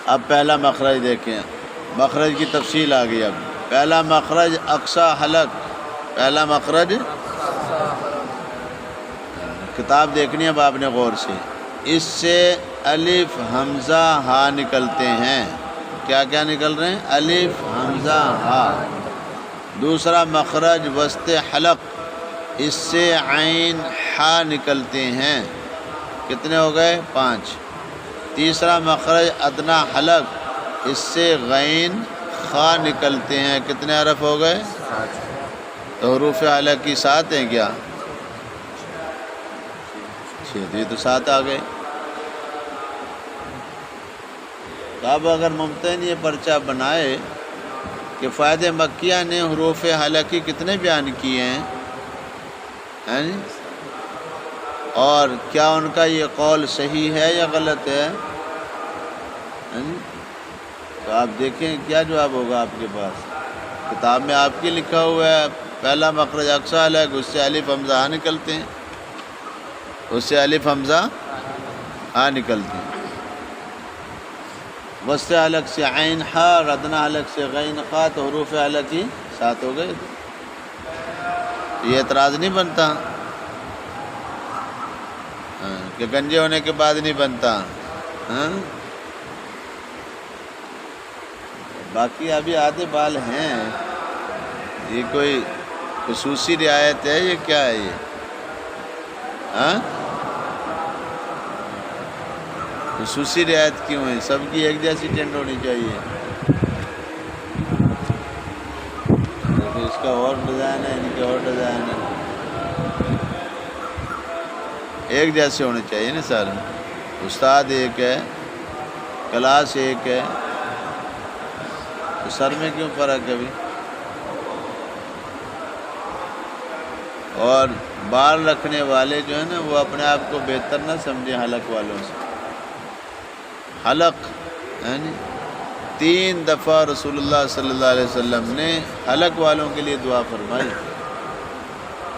اب پہلا مخرج دیکھیں، مخرج کی تفصیل آ گئی۔ اب پہلا مخرج اقصی حلق، پہلا مخرج کتاب دیکھنی ہے اب آپ نے غور سے، اس سے الف حمزہ ہا نکلتے ہیں۔ کیا کیا نکل رہے ہیں؟ الف حمزہ ہا۔ دوسرا مخرج وسط حلق، اس سے عین ہا نکلتے ہیں۔ کتنے ہو گئے؟ 5۔ تیسرا مخرج ادنا حلق، اس سے غین خا نکلتے ہیں۔ کتنے حرف ہو گئے؟ تو حروف حلق کی 7 ہیں کیا؟ 6، تو 7 آ گئے۔ تو اب اگر ممتحن یہ پرچہ بنائے کہ فائد مکیہ نے حروف حلق کی کتنے بیان کیے ہیں اور کیا ان کا یہ قول صحیح ہے یا غلط ہے؟ تو آپ دیکھیں کیا جواب ہوگا آپ کے پاس۔ کتاب میں آپ کی لکھا ہوا ہے پہلا مخرج اقصی حلق، اس سے الف حمزہ ہا نکلتے ہیں، اس سے الف حمزہ ہا نکلتے ہیں۔ وسط حلق سے عین ہا اور ادنا حلق سے غین خا، تو حروف حلق کی 7 ہو گئے۔ یہ اعتراض نہیں بنتا کہ گنجے ہونے کے بعد نہیں بنتا۔ باقی ابھی آدھے بال ہیں، یہ کوئی خصوصی رعایت ہے؟ یہ کیا ہے یہ؟ خصوصی رعایت کیوں ہے؟ سب کی ایک جیسی ٹینڈ ہونی چاہیے۔ اس کا اور ڈیزائن ہے، ان کے اور ڈیزائن ہے، ایک جیسے ہونے چاہیے نا سر۔ استاد ایک ہے، کلاس ایک ہے، تو سر میں کیوں فرق ہے ابھی؟ اور بال رکھنے والے جو ہے نا وہ اپنے آپ کو بہتر نہ سمجھیں حلق والوں سے۔ حلق 3 دفعہ رسول اللہ صلی اللہ علیہ وسلم نے حلق والوں کے لیے دعا فرمائی،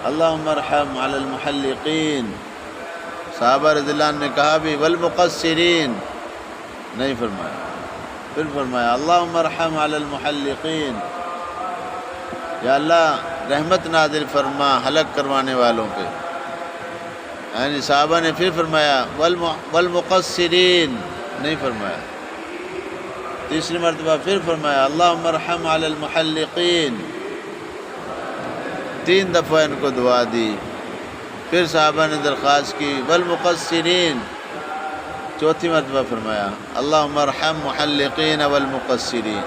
اللہم ارحم علی المحلقین۔ صحابہ رضی اللہ عنہ نے کہا بھی والمقصرین، نہیں فرمایا۔ پھر فرمایا اللہم ارحم علی المحلقین، یا اللہ رحمت نازل فرما حلق کروانے والوں پہ۔ یعنی صحابہ نے پھر فرمایا والمقصرین، نہیں فرمایا۔ تیسری مرتبہ پھر فرمایا اللہم ارحم علی المحلقین، 3 دفعہ ان کو دعا دی۔ پھر صحابہ نے درخواست کی والمقصرین، چوتھی مرتبہ فرمایا اللہم ارحم محلقین والمقصرین۔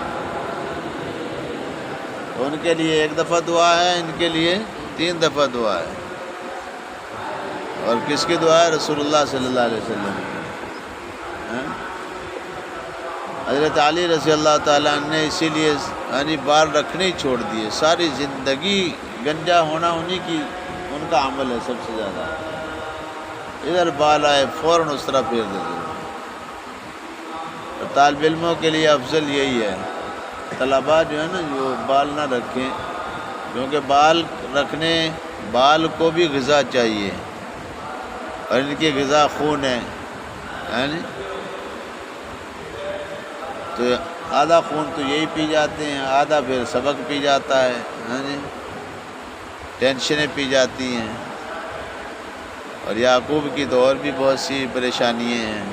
ان کے لیے 1 دفعہ دعا ہے، ان کے لیے 3 دفعہ دعا ہے۔ اور کس کی دعا ہے؟ رسول اللہ صلی اللہ علیہ وسلم۔ حضرت علی رضی اللہ تعالیٰ عنہ نے اسی لیے یعنی بال رکھنے ہی چھوڑ دیے، ساری زندگی گنجا ہونا انہی کی ان کا عمل ہے سب سے زیادہ۔ ادھر بال آئے فوراً اس طرح پھیر دیتے۔ اور طالب علموں کے لیے افضل یہی ہے، طلباء جو ہے نا جو بال نہ رکھیں، کیونکہ بال رکھنے بال کو بھی غذا چاہیے، اور ان کی غذا خون ہے، تو آدھا خون تو یہی پی جاتے ہیں، آدھا پھر سبق پی جاتا ہے، ٹینشنیں پی جاتی ہیں، اور یعقوب کی تو اور بھی بہت سی پریشانیاں ہیں،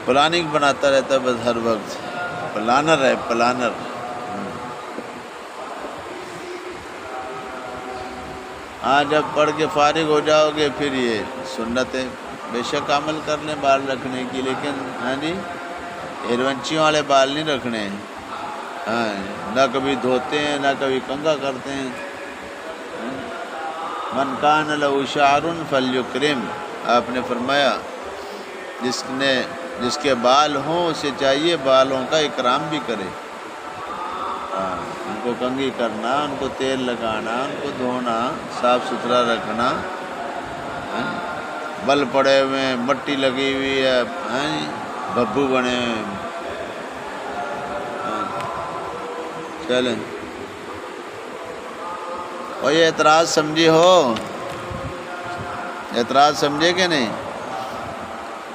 پلاننگ بناتا رہتا ہے بس ہر وقت، پلانر ہے پلانر۔ ہاں جب پڑھ کے فارغ ہو جاؤ گے پھر یہ سنت ہے، بے شک عمل کر لیں بال رکھنے کی، لیکن ہیرونچیوں والے بال نہیں رکھنے ہیں، نہ کبھی دھوتے ہیں نہ کبھی کنگھا کرتے ہیں۔ من کان لہ شعر فلیکرم، آپ نے فرمایا جس کے بال ہوں اسے چاہیے بالوں کا اکرام بھی کرے، ان کو کنگھی کرنا، ان کو تیل لگانا، ان کو دھونا، صاف ستھرا رکھنا۔ بل پڑے ہوئے ہیں، مٹی لگی ہوئی ہے، بھبو بنے ہوئے، چلیں، اور یہ اعتراض سمجھی ہو؟ اعتراض سمجھے کہ نہیں؟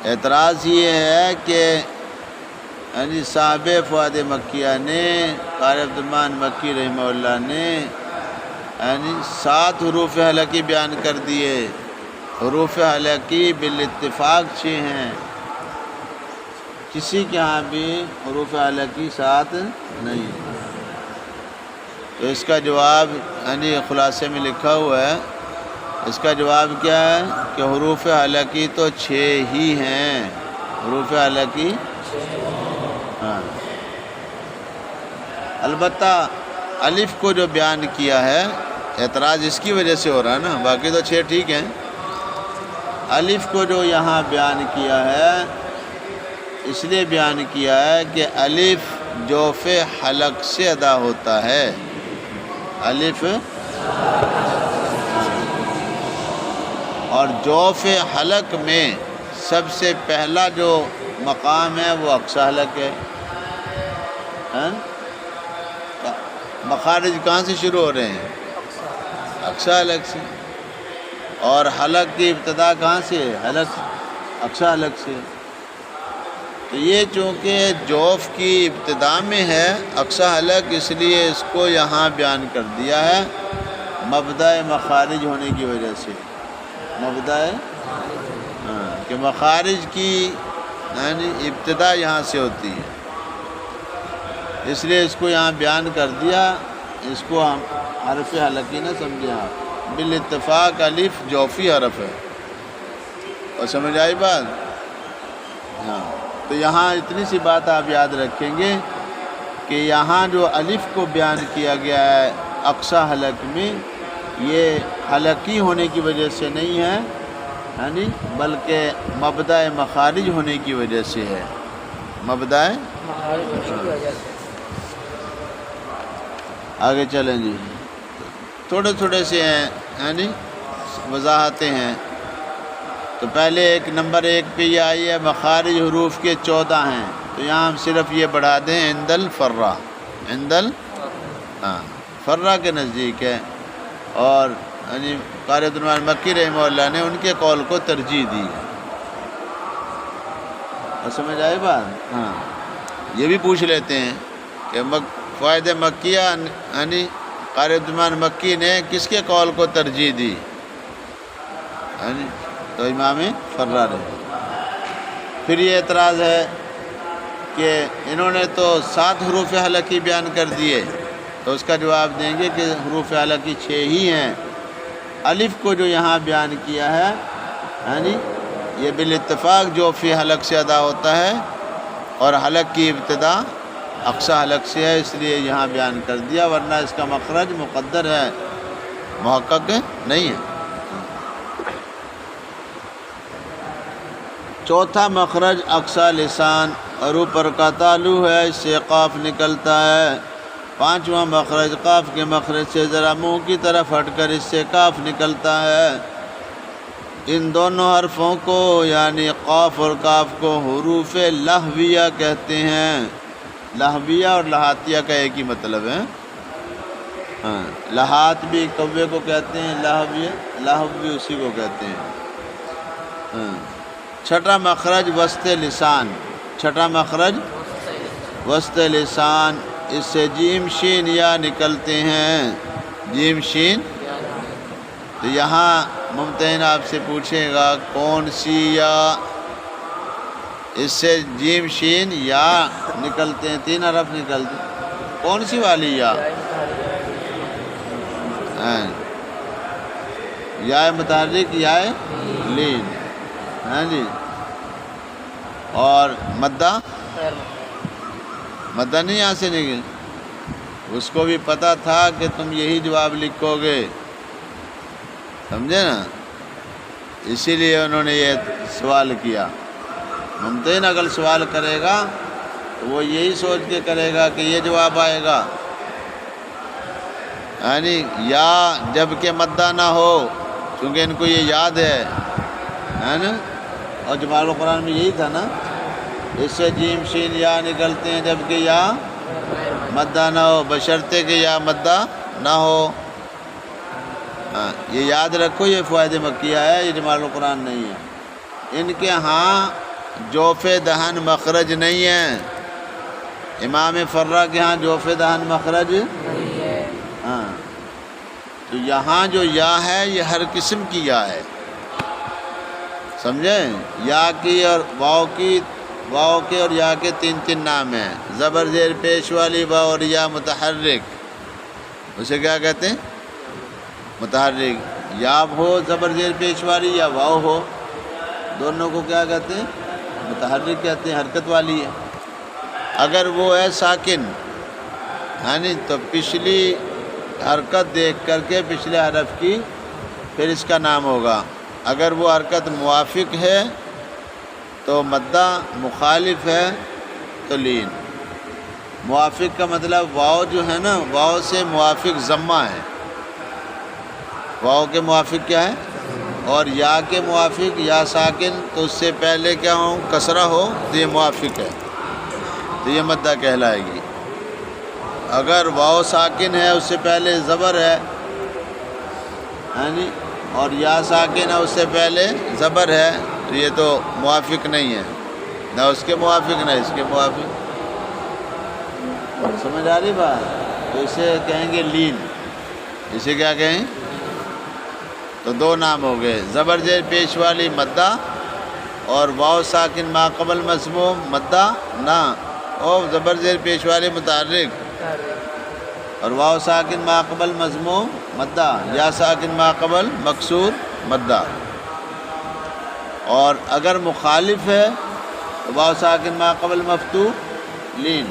اعتراض یہ ہے کہ صاحب فؤاد مکیہ نے، قاری عبدالرحمن مکی رحمہ اللہ نے 7 حروف حلقی بیان کر دیے. حروف حلقی بالاتفاق 6 ہیں، کسی کے ہاں بھی حروف حلقی 7 نہیں ہے. تو اس کا جواب خلاصے میں لکھا ہوا ہے. اس کا جواب کیا ہے کہ حروف حلقی تو 6 ہی ہیں. حروف حلقی ہاں، البتہ الف کو جو بیان کیا ہے، اعتراض اس کی وجہ سے ہو رہا ہے نا، باقی تو 6 ٹھیک ہیں. الف کو جو یہاں بیان کیا ہے اس لیے بیان کیا ہے کہ الف جوف حلق سے ادا ہوتا ہے. الف اور جوف حلق میں سب سے پہلا جو مقام ہے وہ اقصی حلق ہے. مخارج کہاں سے شروع ہو رہے ہیں؟ اقصی حلق سے. اور حلق کی ابتدا کہاں سے ہے؟ حلق اقصی حلق سے. تو یہ چونکہ جوف کی ابتدا میں ہے اقصی حلق، اس لیے اس کو یہاں بیان کر دیا ہے مبدأ مخارج ہونے کی وجہ سے. مبدأ کہ مخارج کی ابتدا یہاں سے ہوتی ہے، اس لیے اس کو یہاں بیان کر دیا. اس کو ہم حرف حلقی نہ سمجھیں آپ. بالاتفاق الف جوفی حرف ہے. اور سمجھ آئی بات؟ ہاں. تو یہاں اتنی سی بات آپ یاد رکھیں گے کہ یہاں جو الف کو بیان کیا گیا ہے اقصی حلق میں، یہ حلقی ہونے کی وجہ سے نہیں ہے بلکہ مبدأ مخارج ہونے کی وجہ سے ہے. مبدأ آگے چلیں جی. تھوڑے تھوڑے سے ہیں وضاحتیں ہیں. تو پہلے نمبر 1 پہ یہ آئی ہے مخارج حروف کے 14 ہیں. تو یہاں ہم صرف یہ بڑھا دیں عند الفرہ. عند الفرہ کے نزدیک ہے. اور قاری عبدالرحمن مکی رحمہ اللہ نے ان کے قول کو ترجیح دی ہے. اور سمجھ آئی بات؟ ہاں. یہ بھی پوچھ لیتے ہیں کہ فوائد مکیہ قاری عبدالرحمن مکی نے کس کے قول کو ترجیح دی؟ تو امام فرہ رہے. پھر یہ اعتراض ہے کہ انہوں نے تو 7 حروف حلقی بیان کر دیے. تو اس کا جواب دیں گے کہ حروف حلقی 6 ہی ہیں. الف کو جو یہاں بیان کیا ہے یہ بالاتفاق جو فی حلق سے ادا ہوتا ہے، اور حلق کی ابتدا اقصی حلق سے ہے، اس لیے یہاں بیان کر دیا. ورنہ اس کا مخرج مقدر ہے، محقق نہیں ہے. چوتھا مخرج اقصی لسان، اور اوپر کا تالو ہے، اس سے قاف نکلتا ہے. پانچواں مخرج قاف کے مخرج سے ذرا منہ کی طرف ہٹ کر اس سے کاف نکلتا ہے. ان دونوں حرفوں کو یعنی قاف اور کاف کو حروف لہویہ کہتے ہیں. لہویہ اور لہاتیہ کا ایک ہی مطلب ہے. ہاں، لہات بھی کوے کو کہتے ہیں، لہو بھی اسی کو کہتے ہیں. ہاں. چھٹا مخرج وسط لسان. چھٹا مخرج وسط لسان، اس سے جیم شین یا نکلتے ہیں. جیم شین. تو یہاں ممتحن آپ سے پوچھے گا کون سی یا؟ اس سے جیم شین یا نکلتے ہیں، 3 حرف نکلتے ہیں. کون سی والی یا؟ یا متحرک، یا لین. ہاں جی. اور مدہ نہیں یہاں سے نکل. اس کو بھی پتہ تھا کہ تم یہی جواب لکھو گے، سمجھے نا، اسی لیے انہوں نے یہ سوال کیا. ممتحن اگر سوال کرے گا تو وہ یہی سوچ کے کرے گا کہ یہ جواب آئے گا. یا جب کہ مدہ نہ ہو، چونکہ ان کو یہ یاد ہے نا. اور جمال القرآن میں یہی تھا نا، اس سے جیم شین یا نکلتے ہیں جبکہ یا مدہ نہ ہو، بشرطے کہ یا مدہ نہ ہو۔ ہاں یہ یاد رکھو، یہ فوائد مکیہ ہے، یہ جمال القرآن نہیں ہے۔ ان کے ہاں جوف دہن مخرج نہیں ہے، امام فرا کے ہاں جوف دہن مخرج نہیں ہے۔ ہاں تو یہاں جو یا ہے یہ ہر قسم کی یا ہے، سمجھیں؟ یا کی اور واؤ کے اور یا کے تین نام ہیں، زبر زیر پیش والی واؤ اور یا متحرک، اسے کیا کہتے ہیں؟ متحرک۔ یا ہو زبر زیر پیش والی یا واؤ ہو، دونوں کو کیا کہتے ہیں؟ متحرک کہتے ہیں، حرکت والی ہے۔ اگر وہ ہے ساکن، یعنی تو پچھلی حرکت دیکھ کر کے پچھلے حرف کی پھر اس کا نام ہوگا۔ اگر وہ حرکت موافق ہے تو مدہ، مخالف ہے تو لین۔ موافق کا مطلب واؤ جو ہے نا، واؤ سے موافق ضمہ ہے، واؤ کے موافق کیا ہے؟ اور یا کے موافق یا ساکن، تو اس سے پہلے کیا ہو؟ کسرہ ہو تو یہ موافق ہے، تو یہ مدہ کہلائے گی۔ اگر واؤ ساکن ہے اس سے پہلے زبر ہے، یعنی اور یا ساکن ہے اس سے پہلے زبر ہے، تو یہ تو موافق نہیں ہے، نہ اس کے موافق نہ اس کے موافق۔ سمجھ آ رہی بات؟ تو اسے کہیں گے لین، اسے کیا کہیں؟ تو دو نام ہو گئے، زبر زیر پیش والی مدہ اور واؤ ساکن ما قبل مضموم مدہ نہ، اور زبر زیر پیش والی متحرک اور واؤ ساکن ما قبل مضموم مدہ، یا ساکن ما قبل مکسور مدہ۔ اور اگر مخالف ہے تو واؤ ساکن ما قبل مفتوح لین،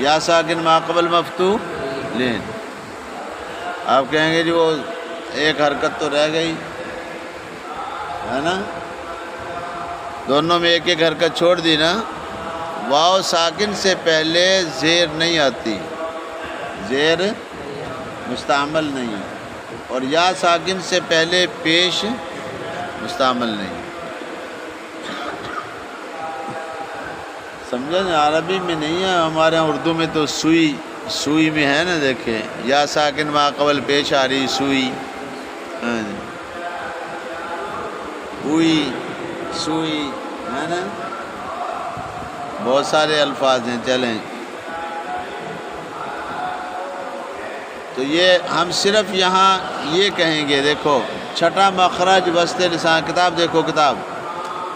یا ساکن ما قبل مفتوح لین۔ آپ کہیں گے جی وہ ایک حرکت تو رہ گئی ہے نا، دونوں میں ایک ایک حرکت چھوڑ دی نا۔ واؤ ساکن سے پہلے زیر نہیں آتی، زیر مستعمل نہیں، اور یا ساکن سے پہلے پیش مستعمل نہیں۔ سمجھا نا؟ عربی میں نہیں ہے، ہمارے یہاں اردو میں تو سوئی میں ہے نا، دیکھیں یا ساکن ما قبل پیش آ رہی سوئی، ہوئی، سوئی، ہے نا، بہت سارے الفاظ ہیں۔ چلیں تو یہ ہم صرف یہاں یہ کہیں گے، دیکھو چھٹا مخرج وسط لسان، کتاب دیکھو کتاب،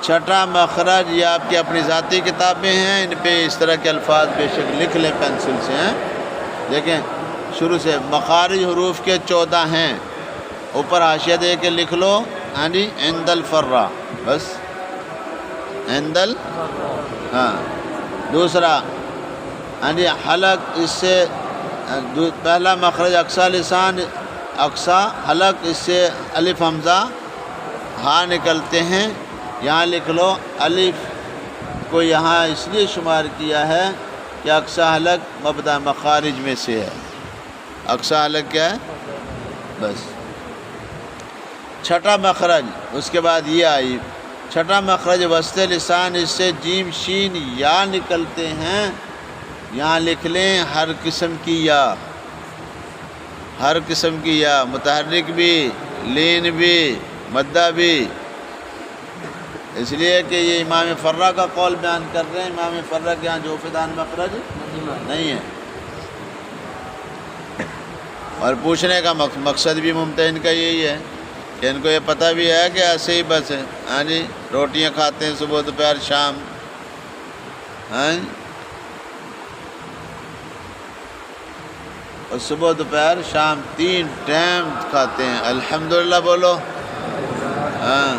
چھٹا مخرج یہ آپ کی اپنی ذاتی کتابیں ہیں، ان پہ اس طرح کے الفاظ بے شک لکھ لیں پینسل سے، ہیں دیکھیں شروع سے مخارج حروف کے 14 ہیں، اوپر حاشیہ دے کے لکھ لو، ہاں جی، عند الفرا، بس عند ہاں۔ دوسرا ہاں جی حلق، اس سے پہلا مخرج اقصی لسان، اقصی حلق، اس سے الف حمزہ ہاں نکلتے ہیں، یہاں لکھ لو الف کو یہاں اس لیے شمار کیا ہے کہ اقصی حلق مبدا مخارج میں سے ہے۔ اقصی حلق کیا ہے؟ بس چھٹا مخرج، اس کے بعد یہ آئی چھٹا مخرج وسط لسان، اس سے جیم شین یا نکلتے ہیں، یہاں لکھ لیں ہر قسم کی یا، ہر قسم کی یا، متحرک بھی، لین بھی، مدہ بھی، اس لیے کہ یہ امام فرا کا قول بیان کر رہے ہیں، امام فرا کے یہاں جوف دہن مخرج نہیں ہے۔ اور پوچھنے کا مقصد بھی ممتحن کا یہی ہے کہ ان کو یہ پتہ بھی ہے کہ ایسے ہی بس ہے، ہاں جی روٹیاں کھاتے ہیں صبح دوپہر شام، ہاں اور صبح دوپہر شام 3 ٹائم کھاتے ہیں، الحمدللہ بولو۔ ہاں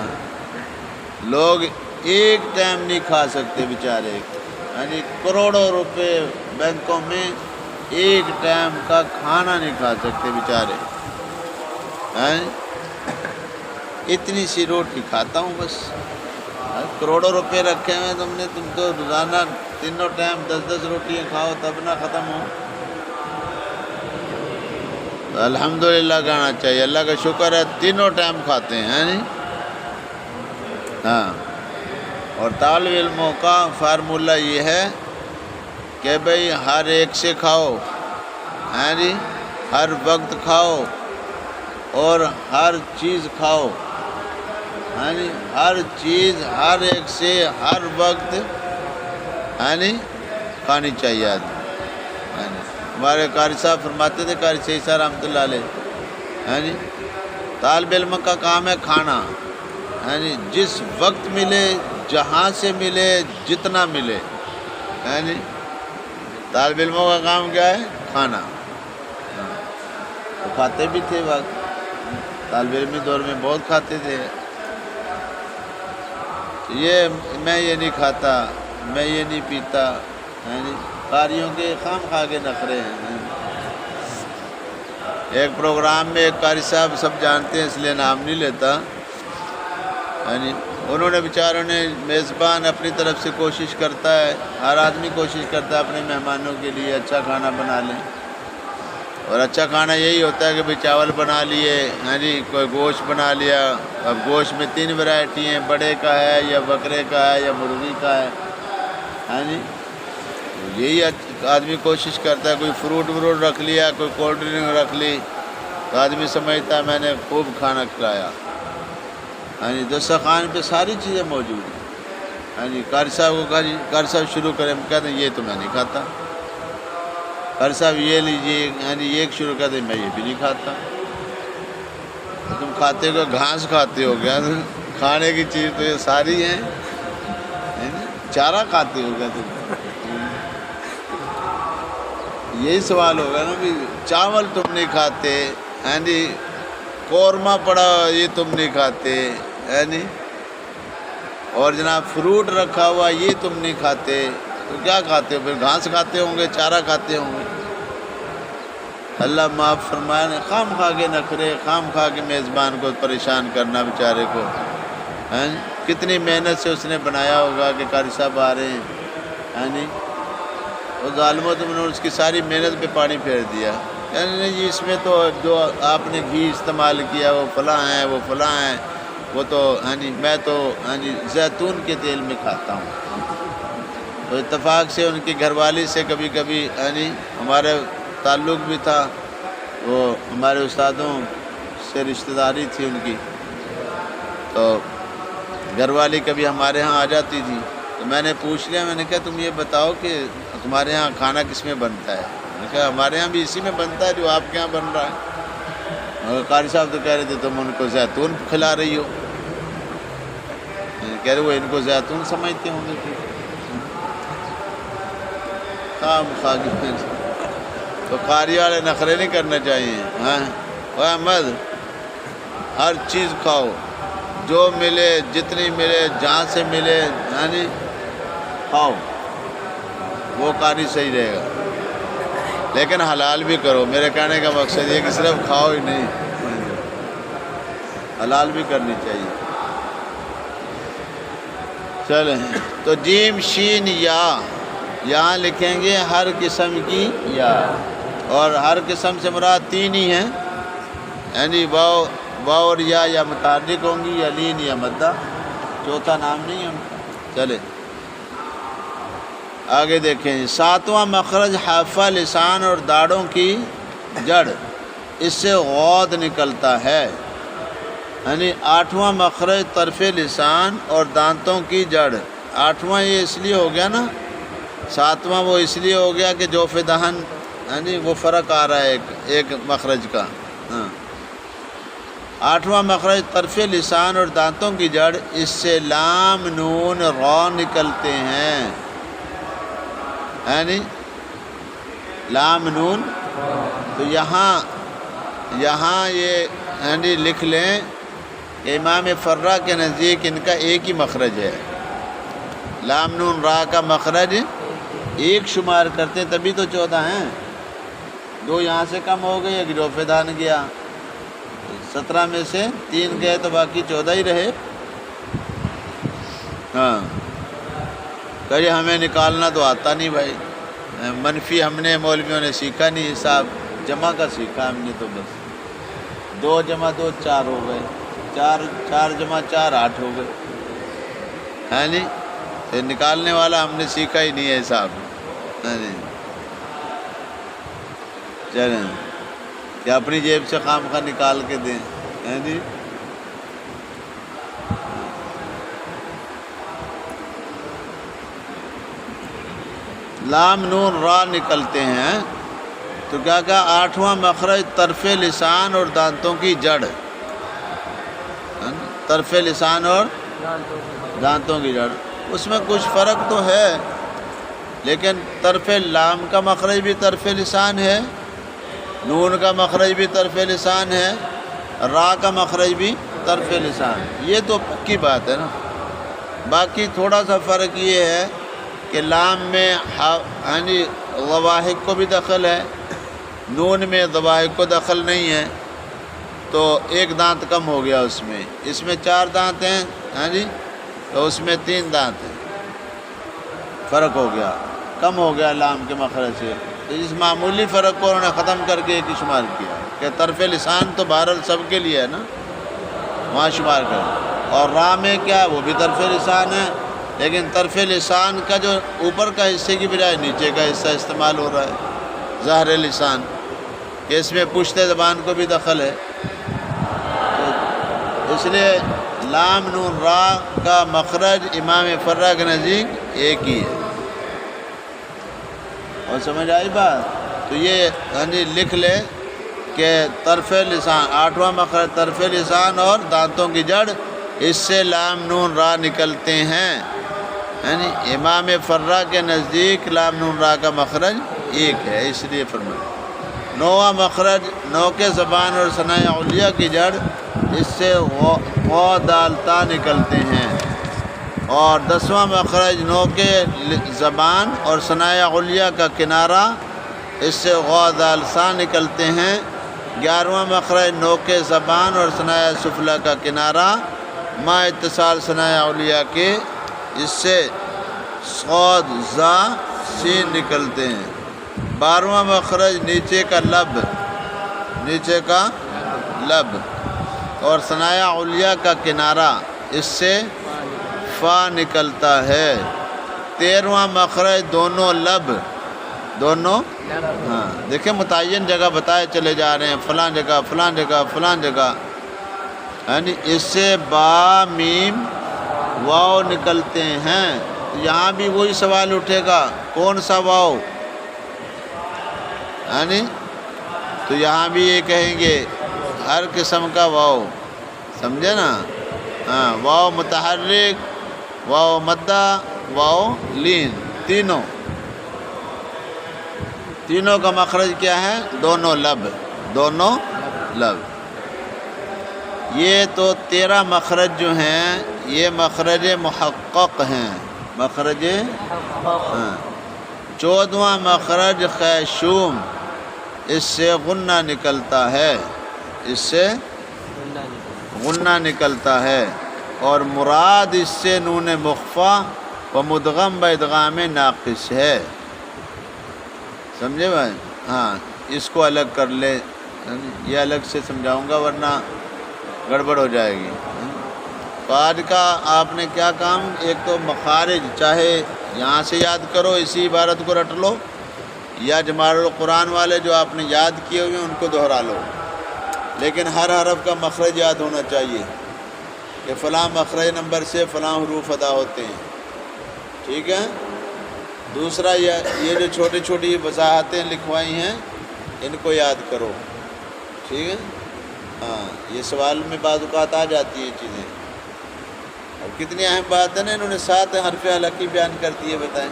لوگ ایک ٹائم نہیں کھا سکتے بیچارے، یعنی کروڑوں روپے بینکوں میں ایک ٹائم کا کھانا نہیں کھا سکتے بیچارے، اتنی سی روٹی کھاتا ہوں بس، کروڑوں روپے رکھے ہوئے تم نے، تم تو روزانہ تینوں ٹائم 10 روٹیاں کھاؤ تب نہ ختم ہو۔ تو الحمدللہ کہنا چاہیے، اللہ کا شکر ہے تینوں ٹائم کھاتے ہیں نہیں۔ ہاں اور طالب علموں کا فارمولہ یہ ہے کہ بھئی ہر ایک سے کھاؤ، ہیں جی، ہر وقت کھاؤ اور ہر چیز کھاؤ، ہیں جی، ہر چیز ہر ایک سے ہر وقت، ہیں جی، کھانی چاہیے آدمی، ہیں جی۔ ہمارے قاری صاحب فرماتے تھے، قاری سید صاحب رحمۃ اللہ علیہ، ہیں جی، طالب علم کا کام ہے کھانا، ہیں جی، جس وقت ملے، جہاں سے ملے، جتنا ملے، ہیں جی، طالب علموں کا کام کیا ہے؟ کھانا۔ تو کھاتے بھی تھے وقت، طالب علمی دور میں بہت کھاتے تھے۔ یہ میں یہ نہیں کھاتا، میں یہ نہیں پیتا، ہیں جی، قاریوں کے خام خواہ کے نخرے ہیں۔ ایک پروگرام میں ایک قاری صاحب سب جانتے ہیں اس لیے نام نہیں لیتا، ہیں جی، انہوں نے بیچاروں نے، میزبان اپنی طرف سے کوشش کرتا ہے، ہر آدمی کوشش کرتا ہے اپنے مہمانوں کے لیے اچھا کھانا بنا لیں، اور اچھا کھانا یہی ہوتا ہے کہ بھئی چاول بنا لیے، ہیں جی، کوئی گوشت بنا لیا۔ اب گوشت میں 3 ورائٹی ہیں، بڑے کا ہے یا بکرے کا ہے یا مرغی کا ہے، ہیں جی، یہی آدمی کوشش کرتا ہے۔ کوئی فروٹ وروٹ رکھ لیا، کوئی کولڈ ڈرنک رکھ لی، تو آدمی سمجھتا ہے میں نے خوب کھانا کھلایا، ہاں جی۔ دسترخوان پہ ساری چیزیں موجود ہیں، ہاں جی۔ قاری صاحب کو کہا جی، قاری صاحب شروع کریں، ہم کہتے ہیں یہ تو میں نہیں کھاتا۔ قاری صاحب یہ لیجیے، ہاں جی، یہ شروع کرتے ہیں، میں یہ بھی نہیں کھاتا۔ تم کھاتے ہو گھاس کھاتے ہو کیا؟ کھانے کی چیز تو یہ ساری ہیں، چارہ کھاتے ہو کیا تم؟ یہی سوال ہوگا نا بھی، چاول تم نہیں کھاتے، ہیں جی، قورمہ پڑا یہ تم نہیں کھاتے، ہیں جی، اور جناب فروٹ رکھا ہوا یہ تم نہیں کھاتے، تو کیا کھاتے ہو پھر؟ گھاس کھاتے ہوں گے، چارہ کھاتے ہوں گے۔ اللہ معاف فرمائے، خام خواہ کے نخرے، خام خواہ کے میزبان کو پریشان کرنا بیچارے کو، ہیں جی، کتنی محنت سے اس نے بنایا ہوگا کہ قاری صاحب آ رہے ہیں، ہیں جی، وہ ظالموں تم نے اس کی ساری محنت پہ پانی پھیر دیا، یعنی نہیں جی اس میں تو جو آپ نے گھی استعمال کیا وہ فلاں ہیں، وہ فلاں ہیں، وہ تو، ہاں جی، میں تو، ہاں جی، زیتون کے تیل میں کھاتا ہوں۔ تو اتفاق سے ان کی گھر والی سے کبھی کبھی، ہاں جی، ہمارے تعلق بھی تھا، وہ ہمارے استادوں سے رشتہ داری تھی ان کی، تو گھر والی کبھی ہمارے ہاں آ جاتی تھی، تو میں نے پوچھ لیا، میں نے کہا تم یہ بتاؤ کہ تمہارے ہاں کھانا کس میں بنتا ہے؟ میں نے کہا ہمارے ہاں بھی اسی میں بنتا ہے جو آپ کے ہاں بن رہا ہے۔ مگر قاری صاحب تو کہہ رہے تھے تم ان کو زیتون کھلا رہی ہو، کہہ رہے وہ ان کو زیتون سمجھتے ہوں گے، خام خواہ۔ تو قاری والے نخرے نہیں کرنا چاہیے، ہاں، اے احمد ہر چیز کھاؤ، جو ملے، جتنی ملے، جہاں سے ملے، ہاں جی، کھاؤ، وہ قاری صحیح رہے گا، لیکن حلال بھی کرو۔ میرے کہنے کا مقصد یہ کہ صرف کھاؤ ہی نہیں، حلال بھی کرنی چاہیے۔ چلیں، تو جیم شین یا، یہاں لکھیں گے ہر قسم کی یا، اور ہر قسم سے مراد 3 ہی ہیں، یعنی واو اور یا متحرک ہوں گی، یا لین یا مدہ، چوتھا نام نہیں ہے ان کا۔ چلے آگے دیکھیں، 7واں مخرج حافہ لسان اور داڑھوں کی جڑ، اس سے غود نکلتا ہے، یعنی 8واں مخرج طرف لسان اور دانتوں کی جڑ۔ 8واں یہ اس لیے ہو گیا نا، 7واں وہ اس لیے ہو گیا کہ جوف دہن، یعنی وہ فرق آ رہا ہے ایک مخرج کا، ہاں۔ 8واں مخرج طرف لسان اور دانتوں کی جڑ، اس سے لام نون را نکلتے ہیں، یعنی لام نون، تو یہاں یہ یعنی لکھ لیں کہ امام فرا کے نزدیک ان کا ایک ہی مخرج ہے، لام نون را کا مخرج ایک شمار کرتے ہیں، تبھی تو 14 ہیں، 2 یہاں سے کم ہو گئے، ایک جوف دہن گیا، 17 میں سے 3 گئے تو باقی 14 ہی رہے، ہاں۔ کہ ہمیں نکالنا تو آتا نہیں بھائی، منفی ہم نے مولویوں نے سیکھا نہیں، حساب جمع کا سیکھا ہم نے، تو بس 2 + 2 4 ہو گئے، 4 + 4 8 ہو گئے، ہے نہیں، پھر نکالنے والا ہم نے سیکھا ہی نہیں ہے حساب، ارے چلیں کہ اپنی جیب سے خام خواہ نکال کے دیں جی. لام نون را نکلتے ہیں تو کیا کہا؟ آٹھواں مخرج طرف لسان اور دانتوں کی جڑ. طرف لسان اور دانتوں کی جڑ، اس میں کچھ فرق تو ہے، لیکن طرف لام کا مخرج بھی طرف لسان ہے، نون کا مخرج بھی طرف لسان ہے، را کا مخرج بھی طرف لسان. یہ تو پکی بات ہے نا. باقی تھوڑا سا فرق یہ ہے کہ لام میں یعنی ضواحک کو بھی دخل ہے، نون میں ضواحک کو دخل نہیں ہے، تو ایک دانت کم ہو گیا اس میں. اس میں 4 دانت ہیں ہاں جی، تو اس میں 3 دانت ہیں، فرق ہو گیا، کم ہو گیا لام کے مخرج سے. تو اس معمولی فرق کو انہوں نے ختم کر کے ایک شمار کیا کہ طرف لسان تو بہرحال سب کے لیے ہے نا، وہاں شمار کر. اور را میں کیا؟ وہ بھی طرف لسان ہے، لیکن طرف لسان کا جو اوپر کا حصے کی بجائے نیچے کا حصہ استعمال ہو رہا ہے، ظاہر لسان، کہ اس میں پشت زبان کو بھی دخل ہے. تو اس لیے لام نون را کا مخرج امام فرا کے نزدیک ایک ہی ہے. اور سمجھ آئی بات؟ تو یہ یعنی لکھ لے کہ طرف لسان، 8واں مخرج طرف لسان اور دانتوں کی جڑ، اس سے لام نون را نکلتے ہیں. یعنی امام فرا کے نزدیک لام نون را کا مخرج ایک ہے، اس لیے فرمایا. 9واں مخرج نوک زبان اور ثناء علیہ کی جڑ، اس سے غ دال تا نکلتے ہیں. اور 10واں مخرج نوک زبان اور ثناء علیہ کا کنارہ، اس سے غ دال سا نکلتے ہیں. 11واں مخرج نوک زبان اور ثناء سفلی کا کنارہ ما اتصال ثناء علیہ کے، اس سے صاد زا سین نکلتے ہیں. 12واں مخرج نیچے کا لب، نیچے کا لب اور ثناء علیہ کا کنارہ، اس سے فا نکلتا ہے. 13واں مخرج دونوں لب، دونوں ہاں دیکھیں متعین جگہ بتائے چلے جا رہے ہیں، فلاں جگہ فلاں جگہ فلاں جگہ، یعنی اس سے با میم واو نکلتے ہیں. یہاں بھی وہی سوال اٹھے گا، کون سا واو؟ یعنی تو یہاں بھی یہ کہیں گے ہر قسم کا واو، سمجھے نا؟ ہاں، واو متحرک، واو مدہ، واو لین، تینوں کا مخرج کیا ہے؟ دونوں لب، دونوں لب. یہ تو 13 مخرج جو ہیں یہ مخرج محقق ہیں، مخرج ہاں. 14واں مخرج خیشوم، اس سے غنہ نکلتا ہے، اس سے غنہ نکلتا ہے. اور مراد اس سے نون مخفا و مدغم بادغام ناقص ہے. سمجھے بھائی؟ ہاں، اس کو الگ کر لے، یہ الگ سے سمجھاؤں گا ورنہ گڑبڑ ہو جائے گی. تو آج کا آپ نے کیا کام؟ ایک تو مخارج چاہے یہاں سے یاد کرو، اسی عبارت کو رٹ لو، یا جماعت القرآن والے جو آپ نے یاد کیے ہوئے ان کو دہرا لو، لیکن ہر حرف کا مخرج یاد ہونا چاہیے کہ فلاں مخرج نمبر سے فلاں حروف ادا ہوتے ہیں. ٹھیک ہے؟ دوسرا یہ جو چھوٹی چھوٹی وضاحتیں لکھوائی ہیں ان کو یاد کرو. ٹھیک ہے؟ ہاں، یہ سوال میں بعض اوقات آ جاتی ہیں چیزیں. اور کتنی اہم بات ہے نا، انہوں نے 7 حرف حلقی بیان کر دیے، بتائیں.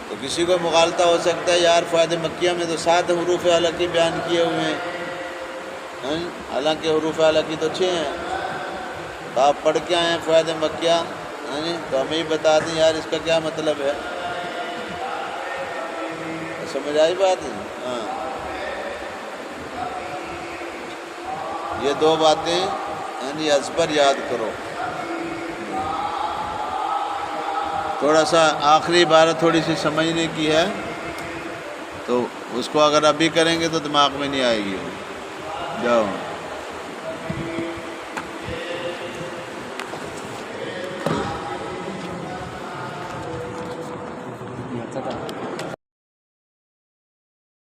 تو کسی کو مغالطہ ہو سکتا ہے یار فوائد مکیہ میں تو 7 حروف حلقی بیان کیے ہوئے ہیں، حالانکہ حروف حلقی تو 6 ہیں. تو آپ پڑھ کے آئے ہیں فوائد مکیہ، تو ہمیں ہی بتا دیں یار اس کا کیا مطلب ہے. سمجھ آئی بات؟ ہاں، یہ 2 باتیں ازبر یاد کرو. تھوڑا سا آخری عبارت تھوڑی سی سمجھنے کی ہے، تو اس کو اگر ابھی کریں گے تو دماغ میں نہیں آئے گی. جاؤ.